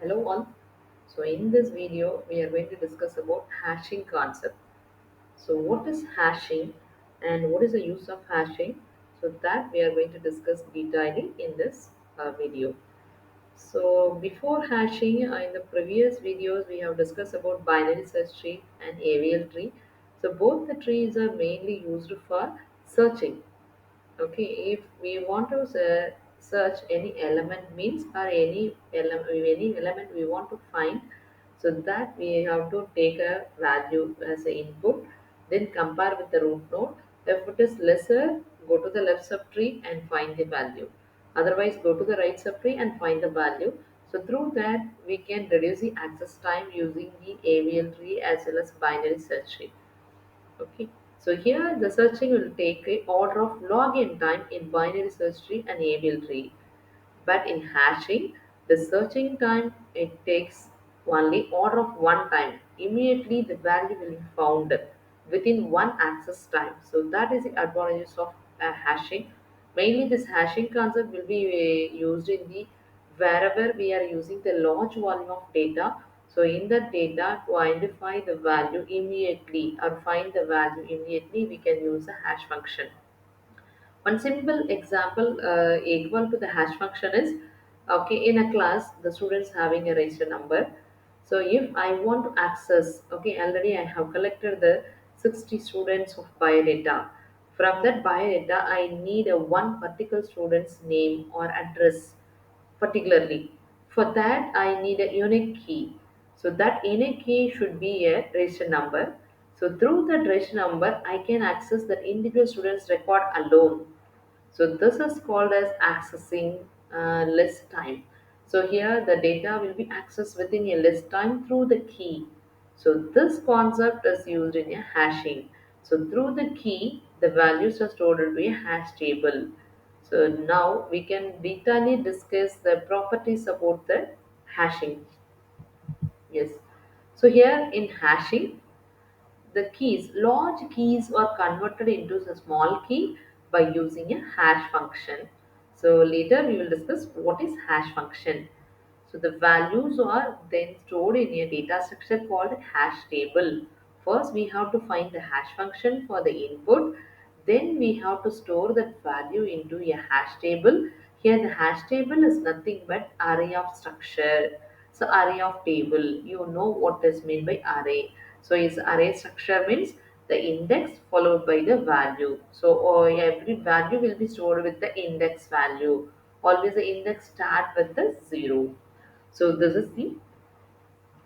Hello all. So in this video we are going to discuss about hashing concept. So what is hashing and what is the use of hashing? So that we are going to discuss detailing in this video. So before hashing, in the previous videos we have discussed about binary search tree and AVL tree. So both the trees are mainly used for searching. Okay, if we want to search any element means or any element we want to find, so that we have to take a value as an input, then compare with the root node. If it is lesser, go to the left subtree and find the value. Otherwise, go to the right subtree and find the value. So through that, we can reduce the access time using the AVL tree as well as binary search tree. Okay, so here the searching will take a order of log n time in binary search tree and ABL tree. But in hashing, the searching time it takes only order of one time. Immediately the value will be found within one access time. So that is the advantages of hashing. Mainly this hashing concept will be used in the wherever we are using the large volume of data. So in the data to identify the value immediately or find the value immediately, we can use the hash function. One simple example equal to the hash function is, okay, in a class the students having a register number. So if I want to access, okay, already I have collected the 60 students of biodata. From that biodata I need a one particular student's name or address particularly. For that, I need a unique key. So that unique key should be a register number. So through that register number, I can access that individual student's record alone. So this is called as accessing list time. So here the data will be accessed within a list time through the key. So this concept is used in a hashing. So through the key, the values are stored into a hash table. So now we can detailedly discuss the properties about the hashing. Yes. So here in hashing, the keys, large keys are converted into a small key by using a hash function. So later we will discuss what is hash function. So the values are then stored in a data structure called hash table. First we have to find the hash function for the input. Then we have to store that value into a hash table. Here the hash table is nothing but array of structure. So array of table, you know what is meant by array. So its array structure means the index followed by the value. So every value will be stored with the index value. Always the index start with the 0. So this is the,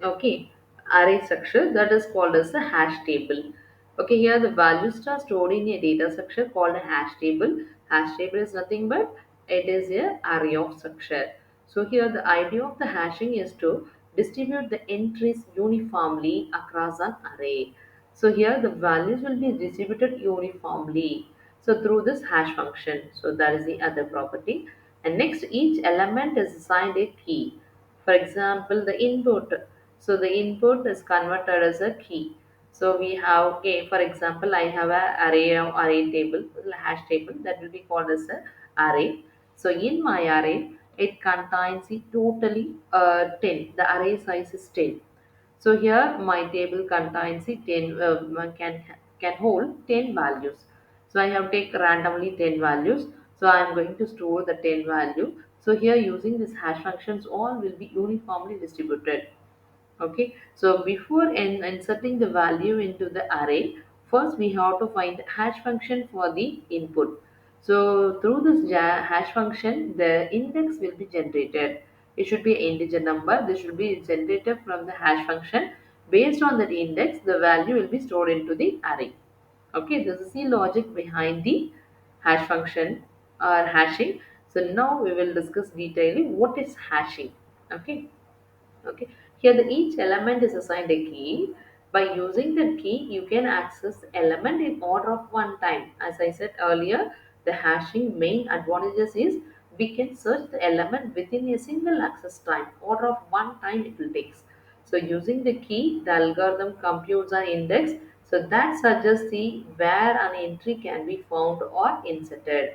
okay, array structure that is called as a hash table. Okay, here the values are stored in a data structure called a hash table. Hash table is nothing but it is a array of structure. So here the idea of the hashing is to distribute the entries uniformly across an array. So here the values will be distributed uniformly. So through this hash function. So that is the other property. And next, each element is assigned a key. For example, the input. So the input is converted as a key. So we have, okay, for example, I have a array table, hash table that will be called as a array. So in my array, it contains the totally 10. The array size is 10. So here my table contains the 10, can hold 10 values. So I have take randomly 10 values. So I am going to store the 10 value. So here using this hash functions all will be uniformly distributed. Okay, so before inserting the value into the array, first we have to find the hash function for the input. So through this hash function, the index will be generated. It should be an integer number. This should be generated from the hash function. Based on that index, the value will be stored into the array. Okay, this is the logic behind the hash function or hashing. So now we will discuss detailing what is hashing. Okay. Okay, here each element is assigned a key. By using that key, you can access the element in order of one time. As I said earlier, the hashing main advantages is we can search the element within a single access time. Order of one time it will take. So using the key, the algorithm computes an index. So that suggests the where an entry can be found or inserted.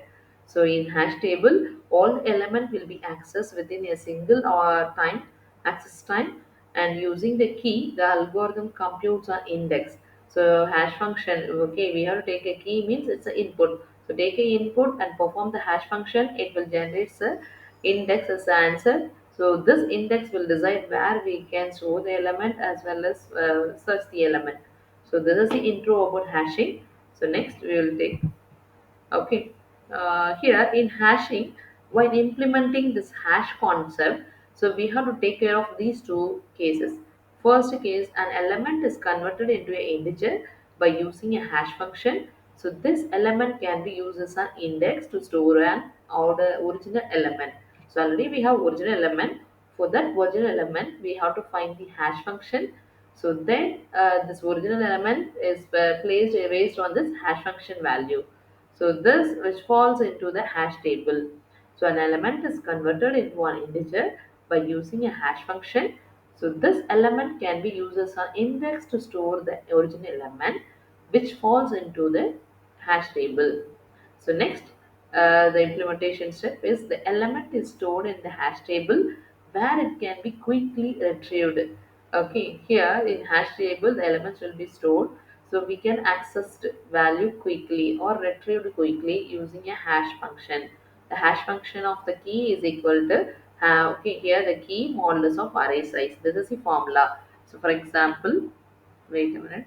So in hash table, all element will be accessed within a single or time. access time, and using the key, the algorithm computes an index. So hash function, okay, we have to take a key means it's an input. So take a input and perform the hash function, it will generate the index as the answer. So this index will decide where we can store the element as well as search the element. So this is the intro about hashing. So next we will take. Okay, here in hashing, while implementing this hash concept, so we have to take care of these two cases. First case, an element is converted into an integer by using a hash function. So this element can be used as an index to store an order original element. So already we have original element. For that original element, we have to find the hash function. So then this original element is placed based on this hash function value. So this which falls into the hash table. So an element is converted into an integer by using a hash function. So this element can be used as an index to store the original element which falls into the hash table. So next, the implementation step is the element is stored in the hash table where it can be quickly retrieved. Okay, here in hash table the elements will be stored, so we can access the value quickly or retrieved quickly using a hash function. The hash function of the key is equal to okay, here the key modulus of array size. This is the formula. So for example, wait a minute.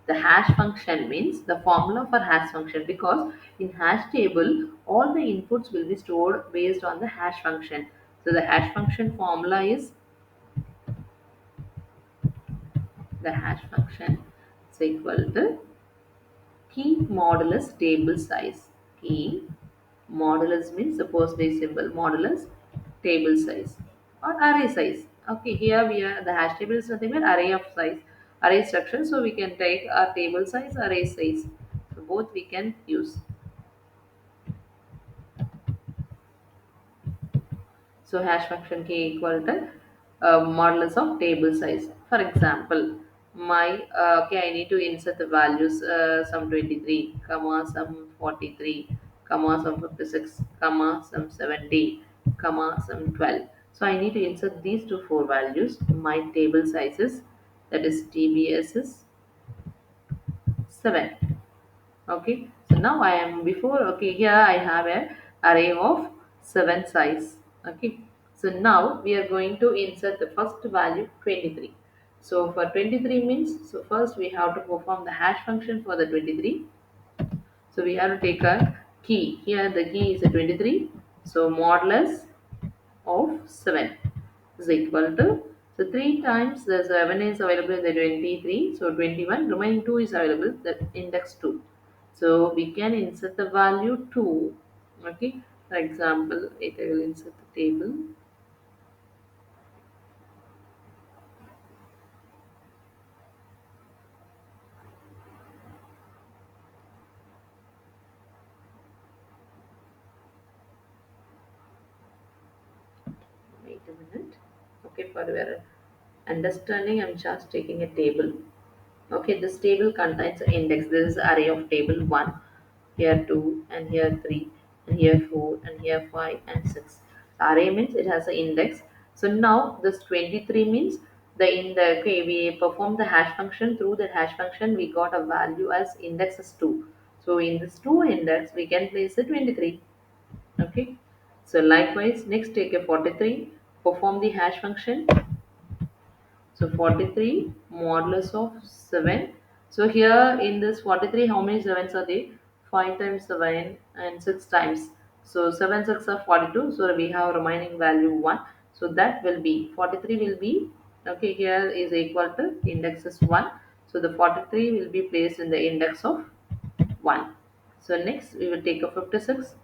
The hash function means the formula for hash function, because in hash table all the inputs will be stored based on the hash function. So the hash function formula is the hash function is equal to key modulus table size. Key modulus means the percentage symbol, modulus table size or array size. Okay, here we are, the hash table is nothing but array of size, array structure. So we can take our table size, array size. So both we can use. So hash function k equal to modulus of table size. For example, my okay, I need to insert the values some 23, comma some 43, comma some 56, comma some 70, comma some 12. So I need to insert these two four values. My table sizes, that is TBS is 7. Okay, so now I am before, okay, here I have a array of 7 size. Okay, so now we are going to insert the first value 23. So for 23 means, so first we have to perform the hash function for the 23. So we have to take a key. Here the key is a 23. So modulus of 7 is equal to, so 3 times the 7 is available in the 23, so 21, remaining 2 is available, the index 2. So we can insert the value 2. Okay, for example, it will insert the table. Wait a minute. Okay, for your understanding, I'm just taking a table. Okay, this table contains an index. This is array of table 1, here 2, and here 3, and here 4, and here 5, and 6. Array means it has an index. So now this 23 means okay, we perform the hash function. Through the hash function we got a value as index as 2. So in this 2 index we can place the 23. Okay. So likewise, next take a 43, perform the hash function. So 43 modulus of 7. So here in this 43, how many sevens are there? 5 times 7 and 6 times. So 7 6 are 42. So we have remaining value 1. So that will be 43 will be, okay, here is equal to index is 1. So the 43 will be placed in the index of 1. So next we will take a 56.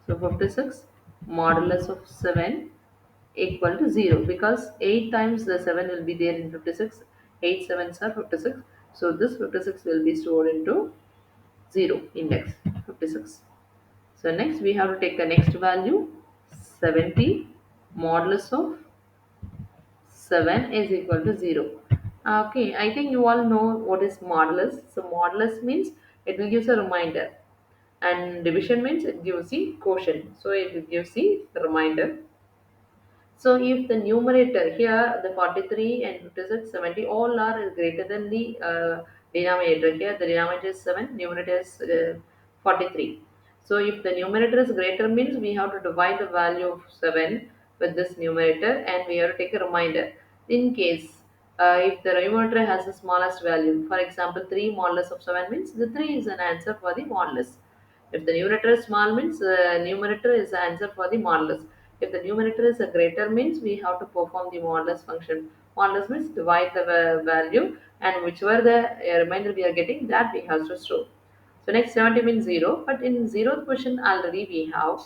So 56 modulus of 7 equal to 0, because 8 times the 7 will be there in 56. 8 sevens are 56. So this 56 will be stored into 0 index 56. So next we have to take the next value 70 modulus of 7 is equal to 0. Okay, I think you all know what is modulus. So modulus means it will give a reminder, and division means it gives the quotient. So it gives the reminder. So if the numerator here, the 43 and 56, 70, all are greater than the denominator. Here the denominator is 7, numerator is 43. So if the numerator is greater means we have to divide the value of 7 with this numerator, and we have to take a reminder. In case if the numerator has the smallest value, for example 3 modulus of 7 means the 3 is an answer for the modulus. If the numerator is small means numerator is the answer for the modulus. If the numerator is a greater means we have to perform the modulus function. Modulus means divide the value, and whichever the remainder we are getting, that we have to store. So next 70 means 0, but in 0th question already we have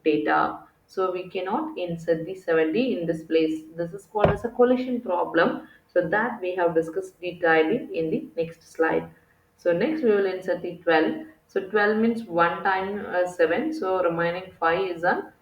data. So we cannot insert the 70 in this place. This is called as a collision problem. So that we have discussed detailedly in the next slide. So next we will insert the 12. So 12 means 1 time 7. So remaining 5 is a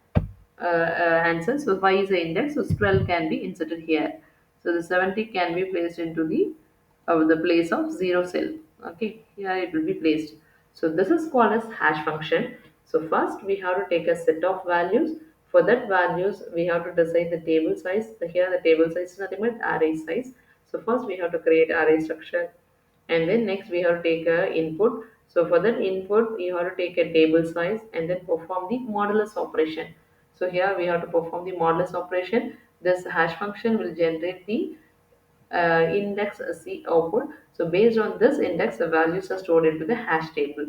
answer. So 5 is the index. So 12 can be inserted here. So the 70 can be placed into the place of 0 cell. Okay, here it will be placed. So this is called as hash function. So first we have to take a set of values. For that values we have to decide the table size. Here the table size is nothing but array size. So first we have to create array structure, and then next we have to take a input. So for that input you have to take a table size and then perform the modulus operation. So here we have to perform the modulus operation. This hash function will generate the index C output. So based on this index, the values are stored into the hash table.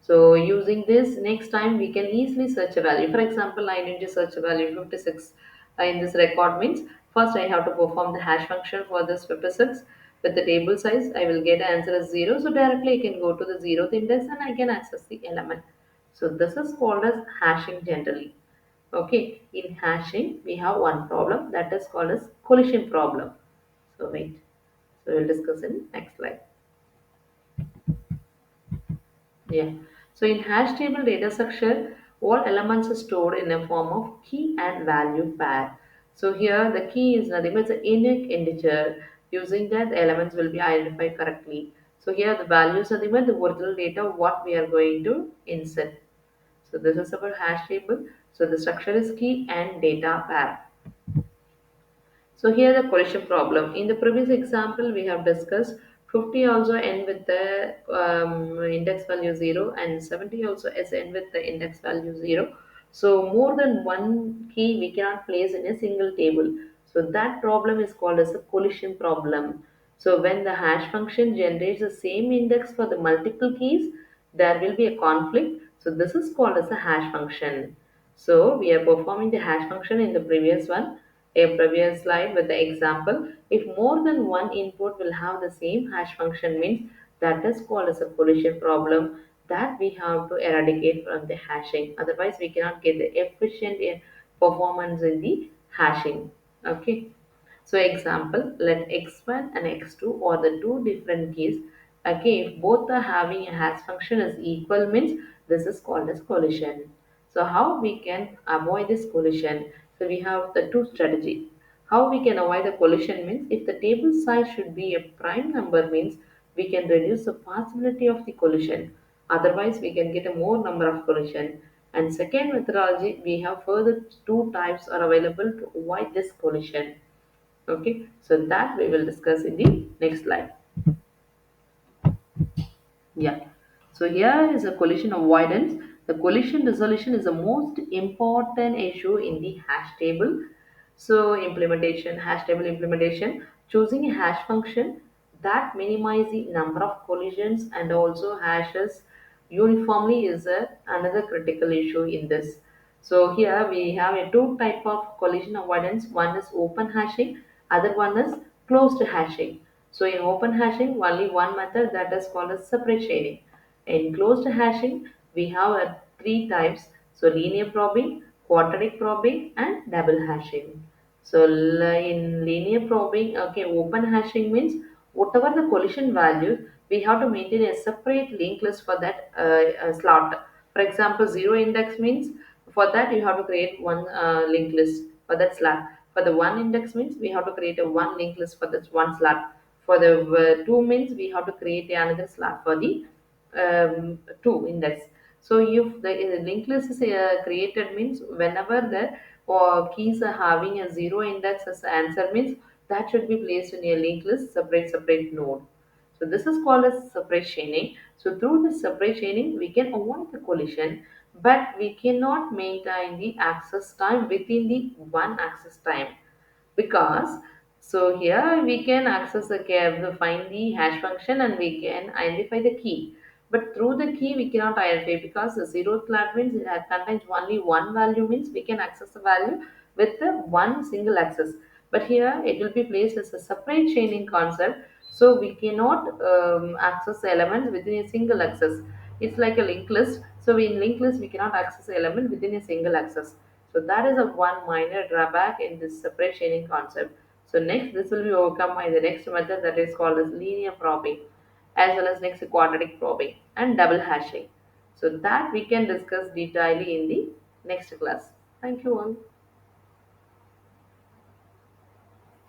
So using this, next time we can easily search a value. For example, I need to search a value 56 in this record means first I have to perform the hash function for this 56 with the table size. I will get an answer as 0. So directly I can go to the 0th index and I can access the element. So this is called as hashing generally. Okay, in hashing we have one problem that is called as collision problem. So wait, so we'll discuss in next slide. Yeah. So in hash table data structure, all elements are stored in a form of key and value pair. So here the key is nothing but a unique integer. Using that, the elements will be identified correctly. So here the values are the original data what we are going to insert. So this is our hash table. So the structure is key and data pair. So here the collision problem. In the previous example, we have discussed 50 also end with the index value 0, and 70 also is end with the index value 0. So more than one key we cannot place in a single table. So that problem is called as a collision problem. So when the hash function generates the same index for the multiple keys, there will be a conflict. So this is called as a hash function. So we are performing the hash function in the previous one, a previous slide with the example. If more than one input will have the same hash function means that is called as a collision problem that we have to eradicate from the hashing. Otherwise, we cannot get the efficient performance in the hashing. Okay. So example, let x1 and x2 or the two different keys. Okay, if both are having a hash function is equal means this is called as collision. So how we can avoid this collision? So we have the two strategies. How we can avoid the collision means if the table size should be a prime number means we can reduce the possibility of the collision. Otherwise we can get a more number of collision. And second methodology, we have further two types are available to avoid this collision. Okay, so that we will discuss in the next slide. Yeah. So here is a collision avoidance. The collision resolution is the most important issue in the hash table. So implementation, hash table implementation, choosing a hash function that minimize the number of collisions and also hashes uniformly is another critical issue in this. So here we have a two type of collision avoidance. One is open hashing, other one is closed hashing. So in open hashing, only one method that is called as separate chaining. In closed hashing, we have three types. So linear probing, quadratic probing, and double hashing. So in linear probing, okay, open hashing means whatever the collision value, we have to maintain a separate linked list for that slot. For example, zero index means for that you have to create one linked list for that slot. For the one index means we have to create a one linked list for this one slot. For the two means we have to create another slot for the two index. So if the linked list is created means whenever the or keys are having a zero index as the answer means that should be placed in a linked list separate node. So this is called as separate chaining. So through this separate chaining, we can avoid the collision, but we cannot maintain the access time within the one access time, because so here we can access the find the hash function and we can identify the key, but through the key we cannot identify because the zero flat means it contains only one value means we can access the value with the one single access, but here it will be placed as a separate chaining concept, so we cannot access the elements within a single access. It's like a linked list, so in linked list we cannot access the element within a single access. So that is a one minor drawback in this separate chaining concept. So next, this will be overcome by the next method that is called as linear probing, as well as next quadratic probing and double hashing. So that we can discuss detailedly in the next class. Thank you all.